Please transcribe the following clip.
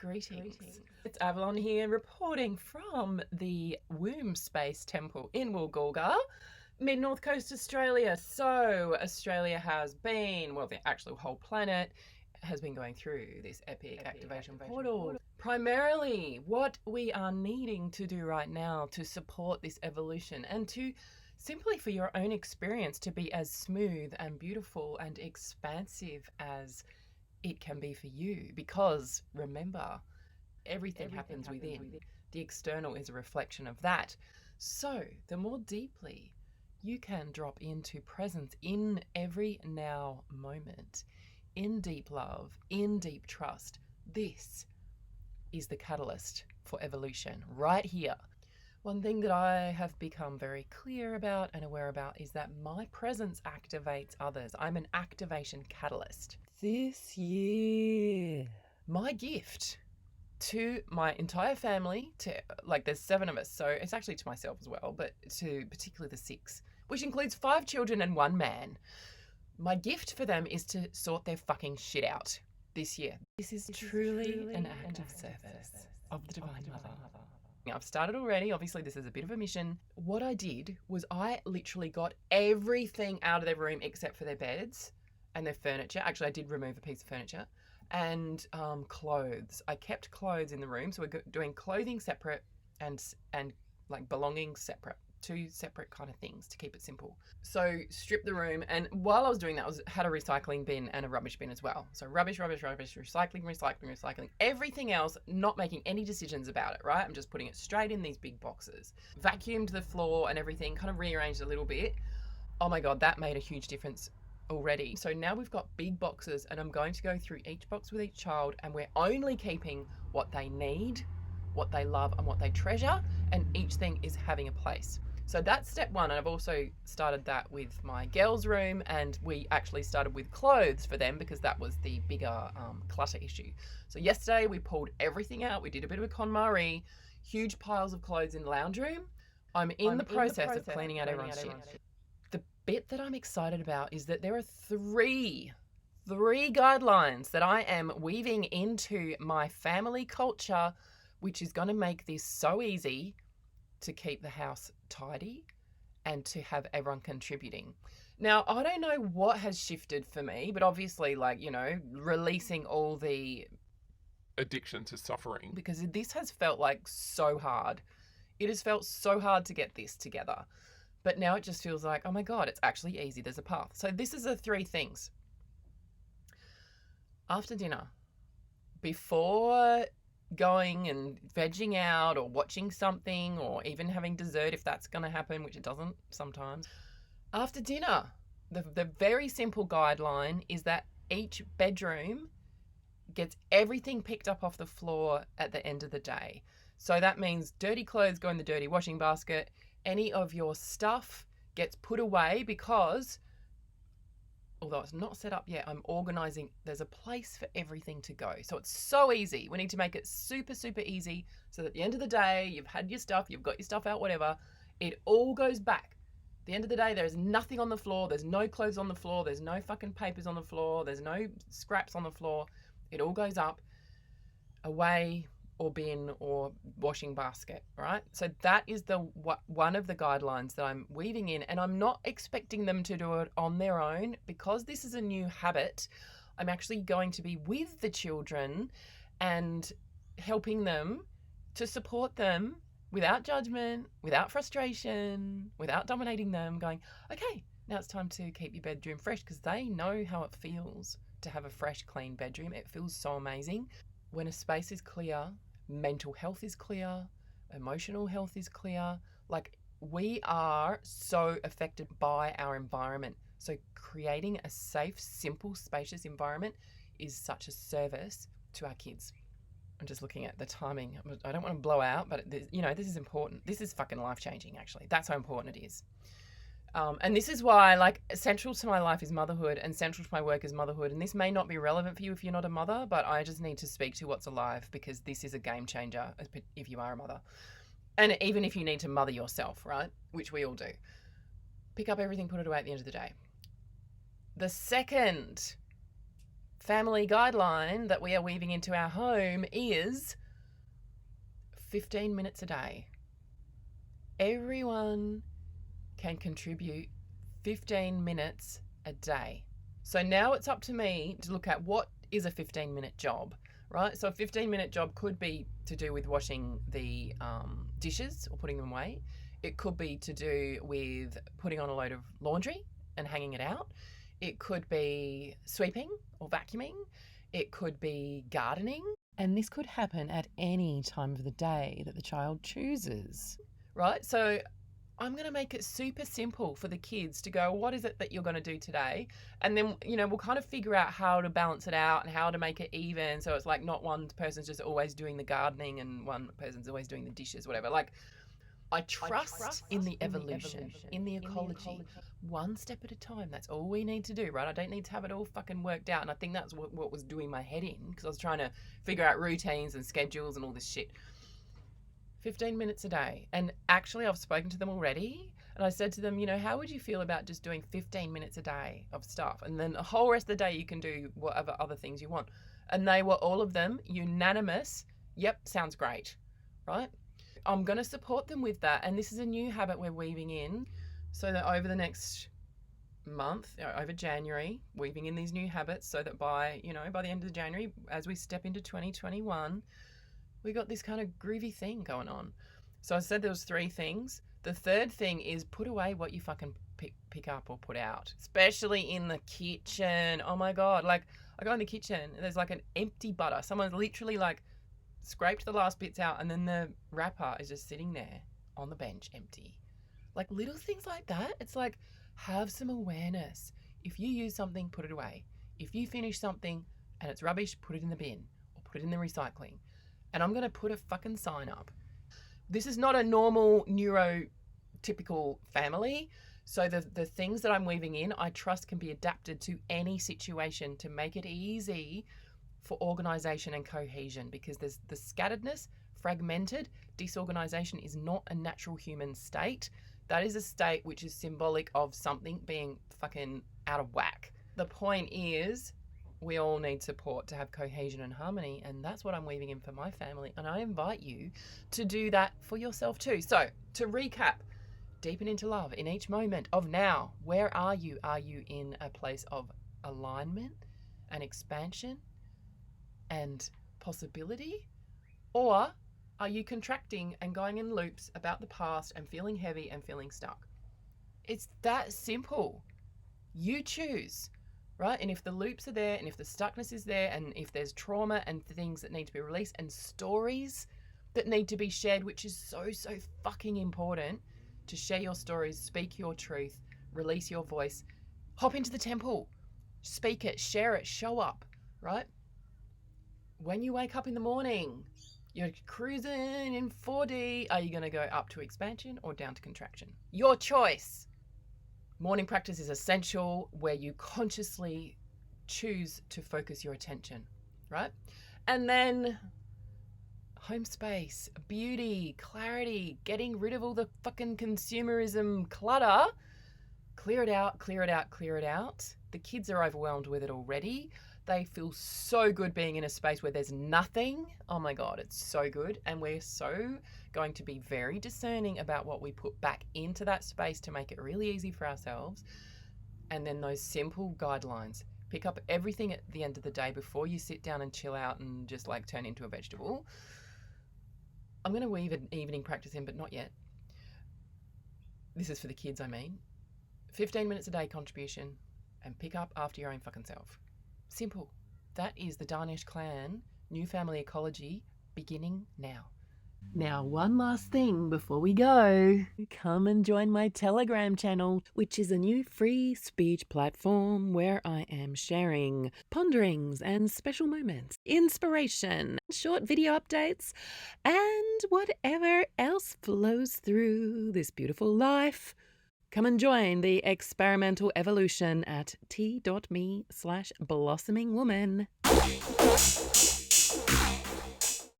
Greetings. It's Avalon here reporting from the Womb Space Temple in Woolgoolga, mid-North Coast Australia. So Australia has been, well, the actual whole planet has been going through this epic activation portal. Primarily, what we are needing to do right now to support this evolution and to simply for your own experience to be as smooth and beautiful and expansive as it can be for you, because remember, everything happens within. The external is a reflection of that. So the more deeply you can drop into presence in every now moment, in deep love, in deep trust, this is the catalyst for evolution right here. One thing that I have become very clear about and aware about is that my presence activates others. I'm an activation catalyst. This year, my gift to my entire family, there's 7 of us, so it's actually to myself as well, but to particularly the 6, which includes 5 children and 1 man. My gift for them is to sort their fucking shit out this year. This is truly an act of service of the Divine Mother. I've started already. Obviously, this is a bit of a mission. What I did was I literally got everything out of their room except for their beds and their furniture. Actually, I did remove a piece of furniture and clothes. I kept clothes in the room. So we're doing clothing separate and like belongings separate. 2 separate kind of things to keep it simple. So strip the room, and while I was doing that, I had a recycling bin and a rubbish bin as well. So rubbish, recycling. Everything else, not making any decisions about it, right? I'm just putting it straight in these big boxes. Vacuumed the floor and everything, kind of rearranged a little bit. Oh my God, that made a huge difference already. So now we've got big boxes, and I'm going to go through each box with each child, and we're only keeping what they need, what they love, and what they treasure, and each thing is having a place. So that's step 1, and I've also started that with my girls' room, and we actually started with clothes for them because that was the bigger clutter issue. So yesterday we pulled everything out. We did a bit of a KonMari, huge piles of clothes in the lounge room. I'm in the process of cleaning out everyone's shit. The bit that I'm excited about is that there are three guidelines that I am weaving into my family culture, which is going to make this so easy to keep the house tidy and to have everyone contributing. Now, I don't know what has shifted for me, but obviously, releasing all the addiction to suffering. Because this has felt like so hard. It has felt so hard to get this together. But now it just feels like, oh my God, it's actually easy. There's a path. So this is the 3 things. After dinner, before going and vegging out or watching something or even having dessert if that's going to happen, which it doesn't sometimes. After dinner, the very simple guideline is that each bedroom gets everything picked up off the floor at the end of the day. So that means dirty clothes go in the dirty washing basket. Any of your stuff gets put away because, although it's not set up yet, I'm organising. There's a place for everything to go. So it's so easy. We need to make it super, super easy so that at the end of the day, you've had your stuff, you've got your stuff out, whatever. It all goes back. At the end of the day, there's nothing on the floor. There's no clothes on the floor. There's no fucking papers on the floor. There's no scraps on the floor. It all goes up, away, or bin or washing basket, right? So that is one of the guidelines that I'm weaving in, and I'm not expecting them to do it on their own because this is a new habit. I'm actually going to be with the children and helping them to support them without judgment, without frustration, without dominating them, going, okay, now it's time to keep your bedroom fresh, because they know how it feels to have a fresh, clean bedroom. It feels so amazing. When a space is clear, mental health is clear, emotional health is clear. Like, we are so affected by our environment. So creating a safe, simple, spacious environment is such a service to our kids. I'm just looking at the timing. I don't want to blow out, but this is important. This is fucking life-changing, actually. That's how important it is. And this is why, central to my life is motherhood, and central to my work is motherhood. And this may not be relevant for you if you're not a mother, but I just need to speak to what's alive, because this is a game changer if you are a mother. And even if you need to mother yourself, right? Which we all do. Pick up everything, put it away at the end of the day. The second family guideline that we are weaving into our home is 15 minutes a day. Everyone can contribute 15 minutes a day. So now it's up to me to look at what is a 15-minute job, right? So a 15-minute job could be to do with washing the dishes or putting them away. It could be to do with putting on a load of laundry and hanging it out. It could be sweeping or vacuuming. It could be gardening. And this could happen at any time of the day that the child chooses, right? So I'm going to make it super simple for the kids to go, what is it that you're going to do today? And then, we'll kind of figure out how to balance it out and how to make it even. So it's like not one person's just always doing the gardening and one person's always doing the dishes, whatever. Like, I trust in the evolution, in the ecology, one step at a time. That's all we need to do, right? I don't need to have it all fucking worked out. And I think that's what was doing my head in, because I was trying to figure out routines and schedules and all this shit. 15 minutes a day. And actually, I've spoken to them already. And I said to them, how would you feel about just doing 15 minutes a day of stuff? And then the whole rest of the day, you can do whatever other things you want. And they were, all of them, unanimous. Yep, sounds great, right? I'm going to support them with that. And this is a new habit we're weaving in, so that over the next month, over January, weaving in these new habits, so that by the end of January, as we step into 2021, we got this kind of groovy thing going on. So I said there was 3 things. The third thing is put away what you fucking pick up or put out, especially in the kitchen. Oh my God. Like, I go in the kitchen and there's like an empty butter. Someone's literally like scraped the last bits out, and then the wrapper is just sitting there on the bench empty. Like little things like that. It's like, have some awareness. If you use something, put it away. If you finish something and it's rubbish, put it in the bin or put it in the recycling. And I'm going to put a fucking sign up. This is not a normal neurotypical family. So the things that I'm weaving in, I trust can be adapted to any situation to make it easy for organization and cohesion, because there's the scatteredness, fragmented, disorganization is not a natural human state. That is a state which is symbolic of something being fucking out of whack. The point is, we all need support to have cohesion and harmony, and that's what I'm weaving in for my family, and I invite you to do that for yourself too. So, to recap, deepen into love in each moment of now. Where are you? Are you in a place of alignment and expansion and possibility? Or are you contracting and going in loops about the past and feeling heavy and feeling stuck? It's that simple. You choose, right? And if the loops are there, and if the stuckness is there, and if there's trauma and things that need to be released and stories that need to be shared, which is so fucking important, to share your stories, speak your truth, release your voice, hop into the temple, speak it, share it, show up, right? When you wake up in the morning, you're cruising in 4D. Are you going to go up to expansion or down to contraction? Your choice. Morning practice is essential, where you consciously choose to focus your attention, right? And then home space, beauty, clarity, getting rid of all the fucking consumerism clutter. Clear it out, clear it out, clear it out. The kids are overwhelmed with it already. They feel so good being in a space where there's nothing. Oh my God, it's so good. And we're so going to be very discerning about what we put back into that space to make it really easy for ourselves. And then those simple guidelines. Pick up everything at the end of the day before you sit down and chill out and just like turn into a vegetable. I'm going to weave an evening practice in, but not yet. This is for the kids, I mean. 15 minutes a day contribution, and pick up after your own fucking self. Simple. That is the Darnesh clan new family ecology beginning now. Now, one last thing before we go. Come and join my Telegram channel, which is a new free speech platform where I am sharing ponderings and special moments, inspiration, short video updates, and whatever else flows through this beautiful life. Come and join the experimental evolution at t.me/blossomingwoman.